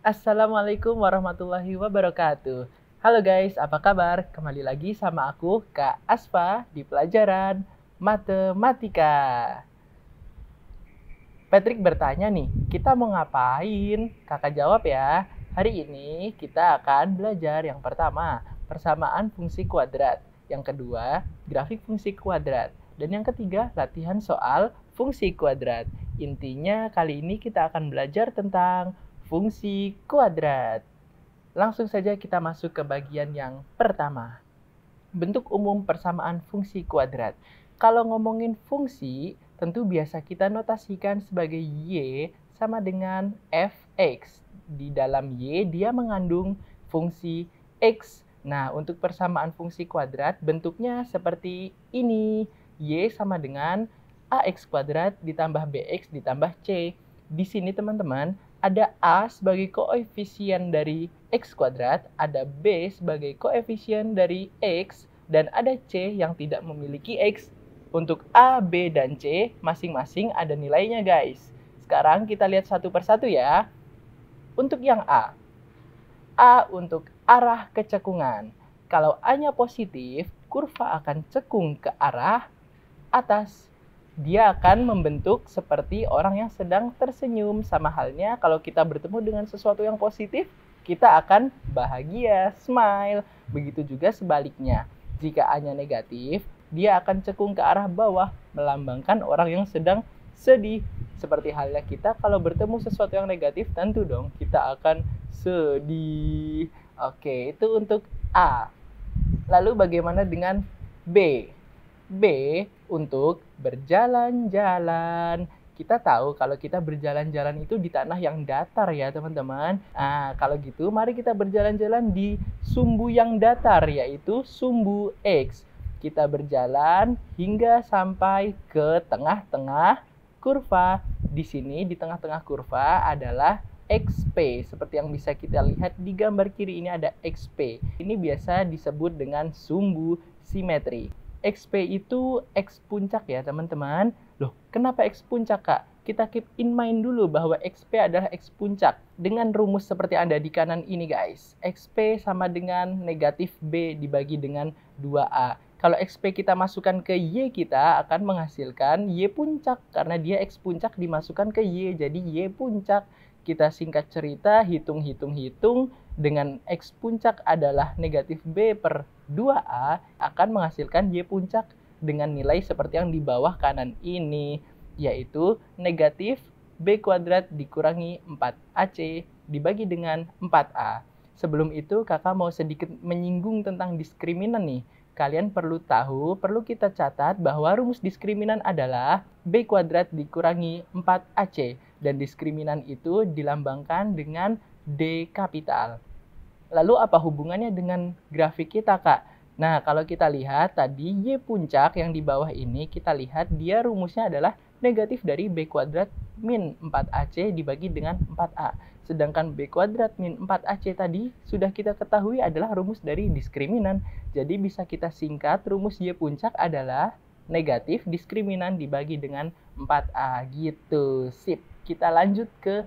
Assalamualaikum warahmatullahi wabarakatuh. Halo guys, apa kabar? Kembali lagi sama aku, Kak Asfa, di pelajaran Matematika. Patrick bertanya nih, kita mau ngapain? Kakak jawab ya. Hari ini kita akan belajar yang pertama, persamaan fungsi kuadrat. Yang kedua, grafik fungsi kuadrat. Dan yang ketiga, latihan soal fungsi kuadrat. Intinya kali ini kita akan belajar tentang fungsi kuadrat. Langsung saja kita masuk ke bagian yang pertama. Bentuk umum persamaan fungsi kuadrat. Kalau ngomongin fungsi, tentu biasa kita notasikan sebagai Y sama dengan Fx. Di dalam Y dia mengandung fungsi X. Nah, untuk persamaan fungsi kuadrat bentuknya seperti ini. Y sama dengan AX kuadrat ditambah BX ditambah C. Di sini teman-teman, ada A sebagai koefisien dari X kuadrat, ada B sebagai koefisien dari X, dan ada C yang tidak memiliki X. Untuk A, B, dan C masing-masing ada nilainya guys. Sekarang kita lihat satu persatu ya. Untuk yang A untuk arah kecekungan. Kalau A-nya positif, kurva akan cekung ke arah atas. Dia akan membentuk seperti orang yang sedang tersenyum. Sama halnya kalau kita bertemu dengan sesuatu yang positif, kita akan bahagia, smile. Begitu juga sebaliknya. Jika A-nya negatif, dia akan cekung ke arah bawah, melambangkan orang yang sedang sedih. Seperti halnya kita kalau bertemu sesuatu yang negatif, tentu dong kita akan sedih. Oke, itu untuk A. Lalu bagaimana dengan B? B untuk berjalan-jalan. Kita tahu kalau kita berjalan-jalan itu di tanah yang datar ya teman-teman. Nah, kalau gitu mari kita berjalan-jalan di sumbu yang datar, yaitu sumbu X. Kita berjalan hingga sampai ke tengah-tengah kurva. Di sini di tengah-tengah kurva adalah XP. Seperti yang bisa kita lihat di gambar kiri ini ada XP. Ini biasa disebut dengan sumbu simetri. XP itu X puncak ya teman-teman. Loh, kenapa X puncak Kak? Kita keep in mind dulu bahwa XP adalah X puncak. Dengan rumus seperti ada di kanan ini guys. XP sama dengan negatif B dibagi dengan 2A. Kalau XP kita masukkan ke Y kita akan menghasilkan Y puncak. Karena dia X puncak dimasukkan ke Y, jadi Y puncak. Kita singkat cerita, hitung-hitung-hitung, dengan X puncak adalah negatif B per 2A akan menghasilkan Y puncak dengan nilai seperti yang di bawah kanan ini, yaitu negatif B kuadrat dikurangi 4AC dibagi dengan 4A. Sebelum itu kakak mau sedikit menyinggung tentang diskriminan nih. Kalian perlu tahu, perlu kita catat bahwa rumus diskriminan adalah B kuadrat dikurangi 4AC. Dan diskriminan itu dilambangkan dengan D kapital. Lalu apa hubungannya dengan grafik kita, Kak? Nah, kalau kita lihat tadi Y puncak yang di bawah ini, kita lihat dia rumusnya adalah negatif dari B kuadrat min 4AC dibagi dengan 4A. Sedangkan B kuadrat min 4AC tadi sudah kita ketahui adalah rumus dari diskriminan. Jadi bisa kita singkat rumus Y puncak adalah negatif diskriminan dibagi dengan 4A gitu. Sip. Kita lanjut ke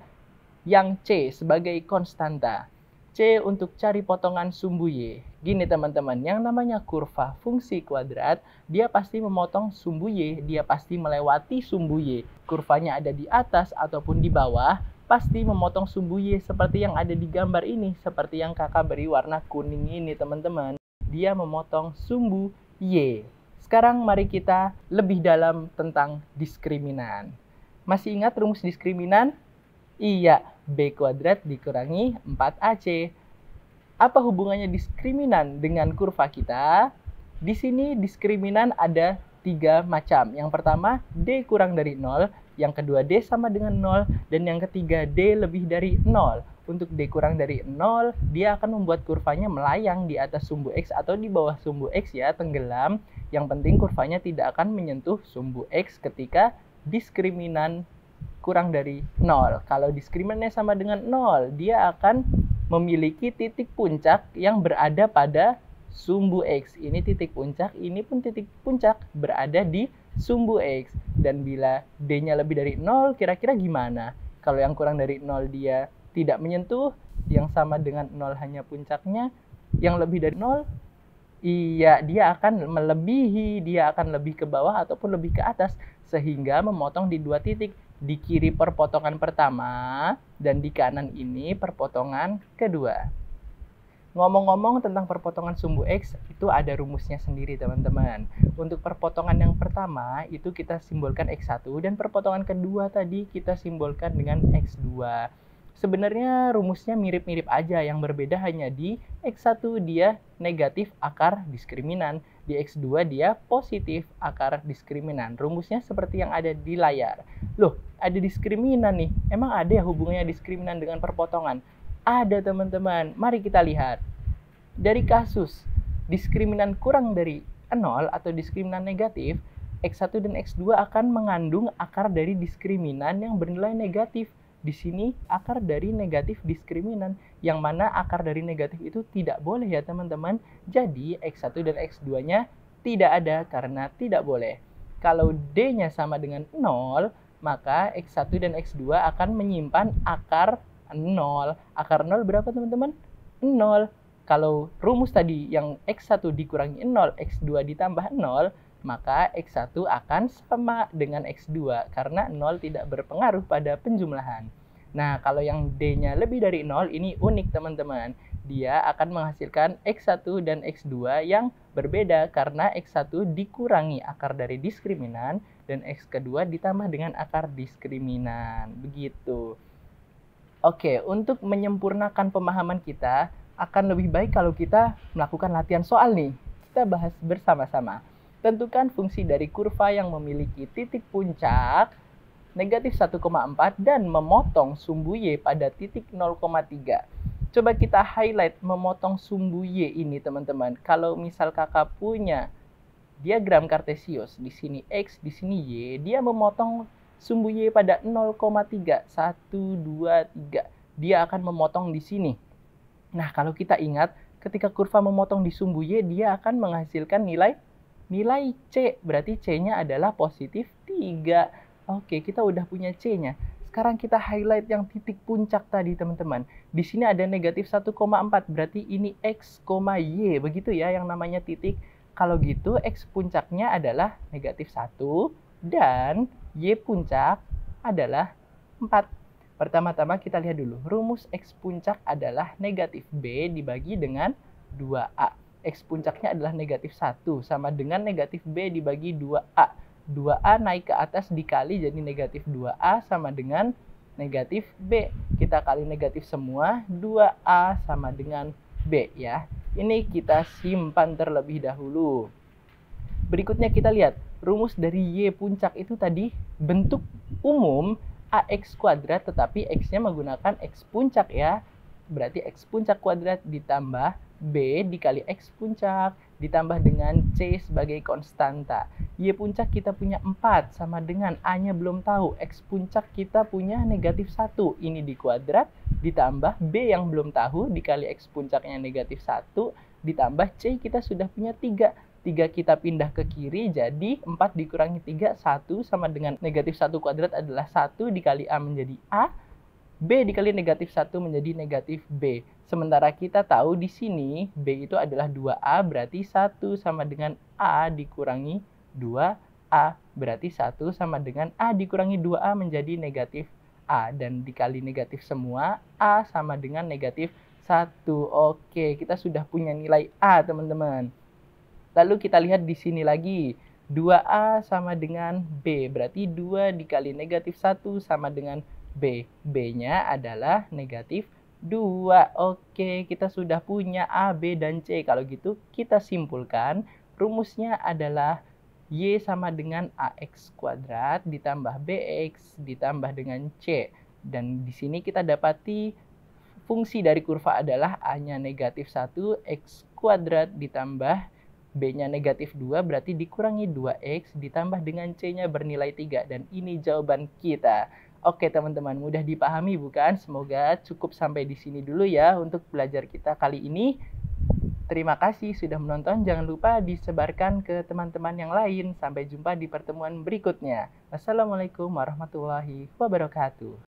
yang C sebagai konstanta. C untuk cari potongan sumbu Y. Gini teman-teman, yang namanya kurva fungsi kuadrat, dia pasti memotong sumbu Y, dia pasti melewati sumbu Y. Kurvanya ada di atas ataupun di bawah, pasti memotong sumbu Y seperti yang ada di gambar ini, seperti yang kakak beri warna kuning ini teman-teman. Dia memotong sumbu Y. Sekarang mari kita lebih dalam tentang diskriminan. Masih ingat rumus diskriminan? Iya, B kuadrat dikurangi 4AC. Apa hubungannya diskriminan dengan kurva kita? Di sini diskriminan ada 3 macam. Yang pertama, D kurang dari 0. Yang kedua, D sama dengan 0. Dan yang ketiga, D lebih dari 0. Untuk D kurang dari 0, dia akan membuat kurvanya melayang di atas sumbu X atau di bawah sumbu X ya, tenggelam. Yang penting kurvanya tidak akan menyentuh sumbu X ketika diskriminan kurang dari 0. Kalau diskriminannya sama dengan 0, dia akan memiliki titik puncak yang berada pada sumbu X. Ini titik puncak, ini pun titik puncak berada di sumbu X. Dan bila D-nya lebih dari 0, kira-kira gimana? Kalau yang kurang dari 0 dia tidak menyentuh, yang sama dengan 0 hanya puncaknya, yang lebih dari 0, iya, dia akan melebihi, dia akan lebih ke bawah ataupun lebih ke atas, sehingga memotong di 2 titik. Di kiri perpotongan pertama, dan di kanan ini perpotongan kedua. Ngomong-ngomong tentang perpotongan sumbu X, itu ada rumusnya sendiri teman-teman. Untuk perpotongan yang pertama, itu kita simbolkan X1, dan perpotongan kedua tadi kita simbolkan dengan X2. Sebenarnya rumusnya mirip-mirip aja, yang berbeda hanya di X1 dia negatif akar diskriminan, di X2 dia positif akar diskriminan. Rumusnya seperti yang ada di layar. Loh, ada diskriminan nih. Emang ada ya hubungannya diskriminan dengan perpotongan? Ada teman-teman, mari kita lihat. Dari kasus diskriminan kurang dari 0 atau diskriminan negatif, X1 dan X2 akan mengandung akar dari diskriminan yang bernilai negatif. Di sini akar dari negatif diskriminan, yang mana akar dari negatif itu tidak boleh ya teman-teman. Jadi X1 dan X2-nya tidak ada karena tidak boleh. Kalau D-nya sama dengan 0, maka X1 dan X2 akan menyimpan akar 0. Akar 0 berapa teman-teman? 0. Kalau rumus tadi yang X1 dikurangi 0, X2 ditambah 0, maka X1 akan sama dengan X2 karena 0 tidak berpengaruh pada penjumlahan. Nah, kalau yang D-nya lebih dari 0, ini unik teman-teman. Dia akan menghasilkan X1 dan X2 yang berbeda karena X1 dikurangi akar dari diskriminan dan X2 ditambah dengan akar diskriminan. Begitu. Oke, untuk menyempurnakan pemahaman kita, akan lebih baik kalau kita melakukan latihan soal nih. Kita bahas bersama-sama. Tentukan fungsi dari kurva yang memiliki titik puncak negatif 1,4 dan memotong sumbu Y pada titik 0,3. Coba kita highlight memotong sumbu Y ini teman-teman. Kalau misal kakak punya diagram kartesius, di sini X, di sini Y, dia memotong sumbu Y pada 0,3, 1, 2, 3. Dia akan memotong di sini. Nah, kalau kita ingat, ketika kurva memotong di sumbu Y, dia akan menghasilkan nilai C. Berarti C-nya adalah positif 3. Oke, kita udah punya C-nya. Sekarang kita highlight yang titik puncak tadi, teman-teman. Di sini ada negatif 1,4, berarti ini X, Y. Begitu ya yang namanya titik. Kalau gitu, X puncaknya adalah negatif 1 dan Y puncak adalah 4. Pertama-tama kita lihat dulu. Rumus X puncak adalah negatif B dibagi dengan 2A. X puncaknya adalah negatif 1 sama dengan negatif B dibagi 2A. 2A naik ke atas dikali jadi negatif 2A sama dengan negatif B. Kita kali negatif semua, 2A sama dengan B ya. Ini kita simpan terlebih dahulu. Berikutnya kita lihat, rumus dari Y puncak itu tadi bentuk umum AX kuadrat tetapi X-nya menggunakan X puncak ya. Berarti X puncak kuadrat ditambah B dikali X puncak ditambah dengan C sebagai konstanta. Y puncak kita punya 4 sama dengan A-nya belum tahu. X puncak kita punya negatif 1. Ini dikuadrat ditambah B yang belum tahu dikali X puncaknya negatif 1 ditambah C kita sudah punya 3. 3 kita pindah ke kiri jadi 4 dikurangi 3, 1 sama dengan negatif 1 kuadrat adalah 1 dikali A menjadi A. B dikali negatif 1 menjadi negatif B. Sementara kita tahu di sini B itu adalah 2A, berarti 1 sama dengan A dikurangi 2A. Berarti 1 sama dengan A dikurangi 2A menjadi negatif A. Dan dikali negatif semua, A sama dengan negatif 1. Oke, kita sudah punya nilai A, teman-teman. Lalu kita lihat di sini lagi. 2A sama dengan B, berarti 2 dikali negatif 1 sama dengan B. B-nya adalah negatif 2. Oke, kita sudah punya A, B, dan C. Kalau gitu kita simpulkan rumusnya adalah Y sama dengan AX kuadrat ditambah BX ditambah dengan C. Dan di sini kita dapati fungsi dari kurva adalah A-nya negatif 1, X kuadrat ditambah B-nya negatif 2, berarti dikurangi 2X ditambah dengan C-nya bernilai 3. Dan ini jawaban kita. Oke teman-teman, mudah dipahami bukan? Semoga cukup sampai di sini dulu ya untuk belajar kita kali ini. Terima kasih sudah menonton. Jangan lupa disebarkan ke teman-teman yang lain. Sampai jumpa di pertemuan berikutnya. Wassalamualaikum warahmatullahi wabarakatuh.